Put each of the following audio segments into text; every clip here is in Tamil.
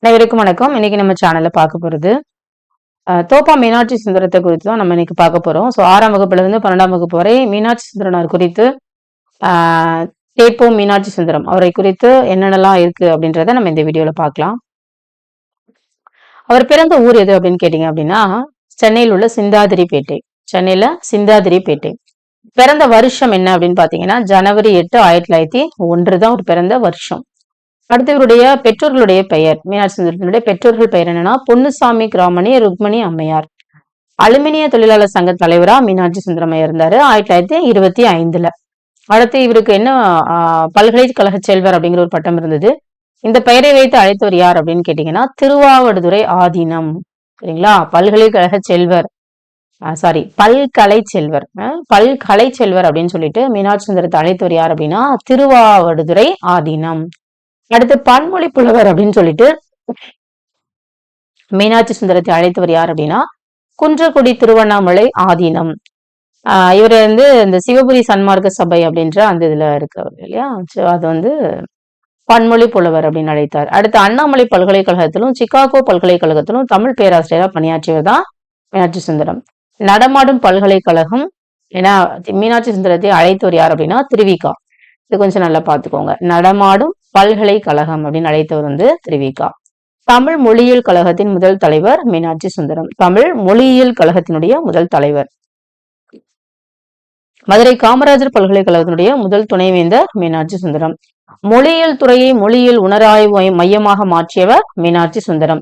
அனைவருக்கும் வணக்கம். இன்னைக்கு நம்ம சேனல்ல பார்க்க போறது தோப்பா மீனாட்சி சுந்தரத்தை குறித்து தான் நம்ம இன்னைக்கு பார்க்க போறோம். ஸோ 6ஆம் வகுப்புல இருந்து 12ஆம் வகுப்பு வரை மீனாட்சி சுந்தரனார் குறித்து தேப்போ மீனாட்சி சுந்தரம் அவரை குறித்து என்னென்னலாம் இருக்கு அப்படின்றத நம்ம இந்த வீடியோல பார்க்கலாம். அவர் பிறந்த ஊர் எது அப்படின்னு கேட்டீங்க அப்படின்னா சென்னையில் உள்ள சிந்தாதிரிப்பேட்டை. சென்னையில சிந்தாதிரிப்பேட்டை. பிறந்த வருஷம் என்ன அப்படின்னு பாத்தீங்கன்னா ஜனவரி 8, 1901 தான் அவர் பிறந்த வருஷம். அடுத்து இவருடைய பெற்றோர்களுடைய பெயர், மீனாட்சி சுந்தரத்தினுடைய பெற்றோர்கள் பெயர் என்னன்னா பொன்னுசாமி கிராமணி, ருக்மணி அம்மையார். அலுமினிய தொழிலாளர் சங்க தலைவரா மீனாட்சி சுந்தரம் இருந்தாரு 1925. அடுத்து இவருக்கு என்ன பல்கலைக்கழக செல்வர் அப்படிங்கிற ஒரு பட்டம் இருந்தது. இந்த பெயரை வைத்து அழைத்தவர் யார் அப்படின்னு கேட்டீங்கன்னா திருவாவடுதுறை ஆதீனம். சரிங்களா? பல்கலைக்கழக செல்வர், சாரி பல்கலை செல்வர், பல்கலை செல்வர் அப்படின்னு சொல்லிட்டு மீனாட்சி சுந்தரத்தை அழைத்தவர் யார் அப்படின்னா திருவாவடுதுறை ஆதீனம். அடுத்து பன்மொழி புலவர் அப்படின்னு சொல்லிட்டு மீனாட்சி சுந்தரத்தை அழைத்தவர் யார் அப்படின்னா குன்றக்குடி திருவண்ணாமலை ஆதீனம். இவர் இந்த சிவபுரி சன்மார்க்க சபை அப்படின்ற அந்த இதுல இருக்கவர் இல்லையா? அது பன்மொழி புலவர் அப்படின்னு அழைத்தார். அடுத்து அண்ணாமலை பல்கலைக்கழகத்திலும் சிகாகோ பல்கலைக்கழகத்திலும் தமிழ் பேராசிரியரா பணியாற்றியவர் தான் மீனாட்சி சுந்தரம். நடமாடும் பல்கலைக்கழகம் ஏன்னா மீனாட்சி சுந்தரத்தை அழைத்தவர் யார் அப்படின்னா திருவிகா. இது கொஞ்சம் நல்லா பார்த்துக்கோங்க. நடமாடும் பல்கலைக்கழகம் அப்படின்னு அழைத்தவர் திருவிகா. தமிழ் மொழியியல் கழகத்தின் முதல் தலைவர் மீனாட்சி சுந்தரம். தமிழ் மொழியியல் கழகத்தினுடைய முதல் தலைவர். மதுரை காமராஜர் பல்கலைக்கழகத்தினுடைய முதல் துணைவேந்தர் மீனாட்சி சுந்தரம். மொழியியல் துறையை மொழியியல் உணராய்வு மையமாக மாற்றியவர் மீனாட்சி சுந்தரம்.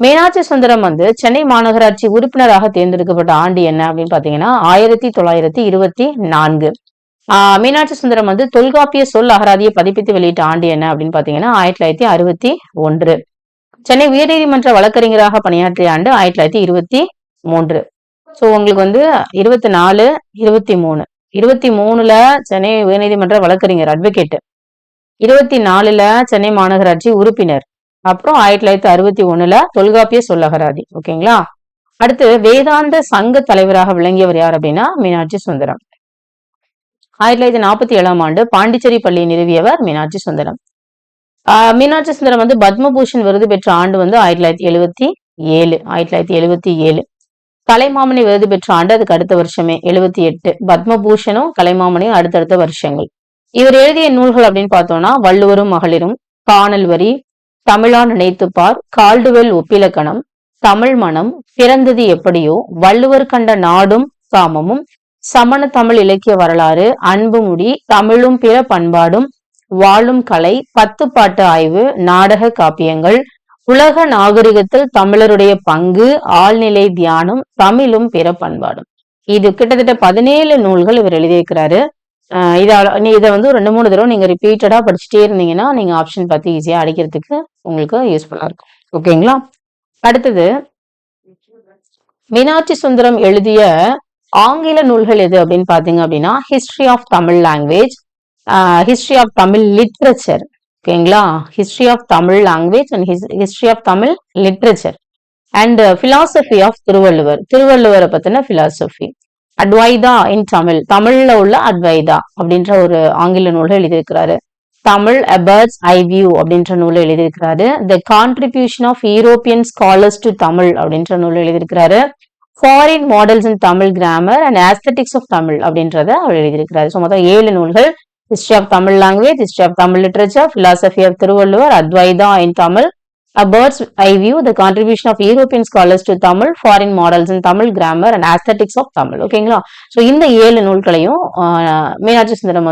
மீனாட்சி சுந்தரம் சென்னை மாநகராட்சி உறுப்பினராக தேர்ந்தெடுக்கப்பட்ட ஆண்டு என்ன அப்படின்னு பாத்தீங்கன்னா 1924. மீனாட்சி சுந்தரம் தொல்காப்பிய சொல் அகராதியை பதிப்பித்து வெளியிட்ட ஆண்டு என்ன அப்படின்னு பாத்தீங்கன்னா 1961. சென்னை உயர்நீதிமன்ற வழக்கறிஞராக பணியாற்றிய ஆண்டு 1923. ஸோ உங்களுக்கு 24, 23. 23ல சென்னை உயர்நீதிமன்ற வழக்கறிஞர் அட்வொகேட், 24ல சென்னை மாநகராட்சி உறுப்பினர், அப்புறம் 1961ல தொல்காப்பிய சொல் அகராதி. ஓகேங்களா? அடுத்து வேதாந்த சங்க தலைவராக விளங்கியவர் யார் அப்படின்னா மீனாட்சி சுந்தரம். 1947ஆம் ஆண்டு பாண்டிச்சேரி பள்ளியை நிறுவியவர் மீனாட்சி சுந்தரம். மீனாட்சி சுந்தரம் பத்மபூஷன் விருது பெற்ற ஆண்டு 1977. கலைமாமணி விருது பெற்ற ஆண்டு அதுக்கு அடுத்த வருஷமே 78. பத்மபூஷனும் கலைமாமணியும் அடுத்தடுத்த வருஷங்கள். இவர் எழுதிய நூல்கள் அப்படின்னு பார்த்தோம்னா வள்ளுவரும் மகளிரும், காணல் வரி, தமிழா நினைத்துப்பார், கால்டுவெல் ஒப்பிலக்கணம், தமிழ் மனம், பிறந்தது எப்படியோ, வள்ளுவர் கண்ட நாடும் காமமும், சமண தமிழ் இலக்கிய வரலாறு, அன்பு முடி, தமிழும் பிற பண்பாடும், வாழும் கலை, 10 பாட்டு ஆய்வு, நாடக காப்பியங்கள், உலக நாகரிகத்தில் தமிழருடைய பங்கு, ஆழ்நிலை தியானம், தமிழும் பிற பண்பாடும். இது கிட்டத்தட்ட 17 நூல்கள் இவர் எழுதியிருக்கிறாரு. இதை 2-3 தடவை நீங்க ரிப்பீட்டடா படிச்சுட்டே இருந்தீங்கன்னா நீங்க ஆப்ஷன் பார்த்து ஈஸியா அடிக்கிறதுக்கு உங்களுக்கு யூஸ்ஃபுல்லா இருக்கும். ஓகேங்களா? அடுத்தது மீனாட்சி சுந்தரம் எழுதிய ஆங்கில நூல்கள் எது அப்படின்னு பாத்தீங்க அப்படின்னா history of Tamil language, history of Tamil literature. ஓகேங்களா? History of Tamil language and history of Tamil literature and philosophy of Thiruvalluvar. திருவள்ளுவரை பத்தின பிலாசபி. அட்வைதா இன் தமிழ், தமிழ்ல உள்ள அட்வைதா அப்படின்ற ஒரு ஆங்கில நூல்கள் எழுதியிருக்கிறாரு. Tamil a bird's eye view அப்படின்ற நூல் எழுதியிருக்கிறாரு. The contribution of European scholars to Tamil அப்படின்ற நூல் எழுதியிருக்கிறாரு. Foreign models in Tamil grammar and aesthetics of Tamil அப்படின்றத அவர் எழுதியிருக்கிறாரு. ஸோ மொத்தம் 7 நூல்கள். History of Tamil language, history of Tamil literature, philosophy of Thiruvalluvar, Advaita in Tamil, A Bird's Eye View, The Contribution of European Scholars to Tamil, Foreign Models in Tamil Grammar and Aesthetics of Tamil. ஓகேங்களா? ஸோ இந்த 7 நூல்களையும் மீனாட்சி சுந்தரம்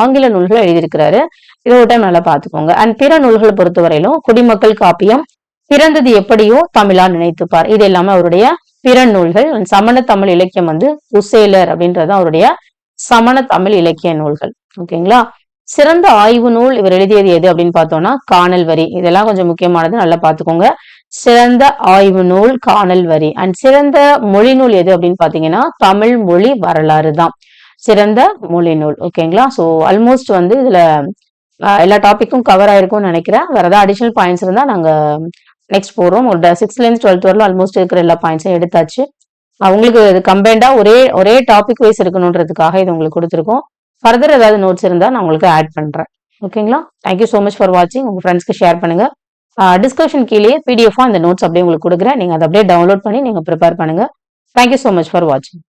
ஆங்கில நூல்கள் எழுதியிருக்கிறாரு. இதை ஒரு டைம் நல்லா பார்த்துக்கோங்க. அண்ட் பிற நூல்களை பொறுத்தவரையிலும் குடிமக்கள் காப்பியம், பிறந்தது எப்படியோ, தமிழா நினைத்துப்பார், இது எல்லாமே அவருடைய பிற நூல்கள். சமண தமிழ் இலக்கியம் உசேலர் அப்படின்றது அவருடைய சமண தமிழ் இலக்கிய நூல்கள். ஓகேங்களா? சிறந்த ஆய்வு நூல் இவர் எழுதியது எது அப்படின்னு பார்த்தோம்னா காணல் வரி. இதெல்லாம் கொஞ்சம் முக்கியமானது, நல்லா பார்த்துக்கோங்க. சிறந்த ஆய்வு நூல் காணல் வரி. அண்ட் சிறந்த மொழி நூல் எது அப்படின்னு பாத்தீங்கன்னா தமிழ் மொழி வரலாறு தான் சிறந்த மொழி நூல். ஓகேங்களா? ஸோ ஆல்மோஸ்ட் இதுல எல்லா டாபிக்கும் கவர் ஆயிருக்கும்னு நினைக்கிறேன். வேற ஏதாவது அடிஷனல் பாயிண்ட்ஸ் இருந்தா நாங்க நெக்ஸ்ட் போடுறோம். ஒரு 6th இருந்து 12th வரலாம் ஆல்மோஸ்ட் இருக்கிற எல்லா பாயிண்ட்ஸும் எடுத்தாச்சு. உங்களுக்கு கம்பைண்டா ஒரே டாபிக் வைஸ் இருக்கணுன்றதுக்காக இது உங்களுக்கு கொடுத்துருக்கோம். ஃபர்தர் ஏதாவது நோட்ஸ் இருந்தா நான் உங்களுக்கு ஆட் பண்றேன். ஓகேங்களா? தேங்க்யூ ஸோ மச் ஃபார் வாட்சிங். உங்க ஃப்ரெண்ட்ஸ்க்கு ஷேர் பண்ணுங்க. டிஸ்கஷன் கீழே பிடிஎஃப் அந்த நோட்ஸ் அப்படியே உங்களுக்கு கொடுக்குறேன். நீங்க அதை அப்படியே டவுன்லோட் பண்ணி நீங்க ப்ரிப்பேர் பண்ணுங்க. தேங்க்யூ ஸோ மச் ஃபார் வாட்சிங்.